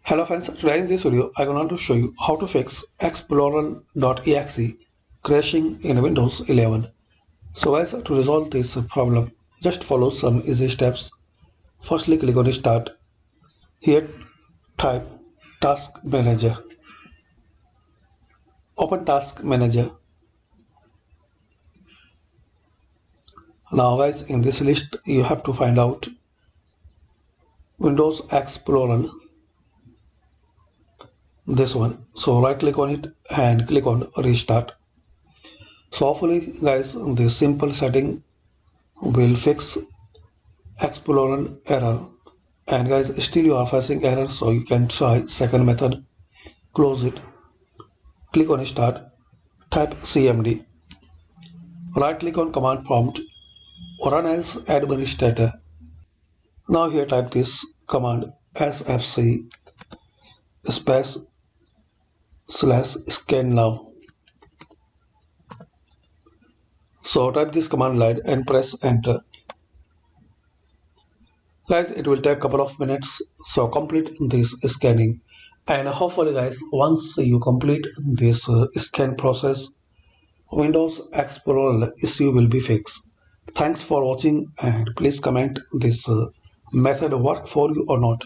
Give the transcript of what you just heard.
Hello friends, today in this video I am going to show you how to fix explorer.exe crashing in Windows 11. So guys, to resolve this problem, just follow some easy steps. Firstly, click on Start. Here type Task Manager. Open Task Manager. Now guys, in this list you have to find out Windows Explorer, this one. So right click on it and click on Restart. So hopefully guys, this simple setting will fix Explorer error. And guys, still you are facing error, so you can try second method. Close it, click on Start, type cmd, right click on command prompt, run as administrator. Now here type this command sfc space /scan now. So type this command line and press enter. Guys, it will take a couple of minutes, so complete this scanning. And hopefully guys, once you complete this scan process, Windows Explorer issue will be fixed. Thanks for watching, and please comment this method work for you or not.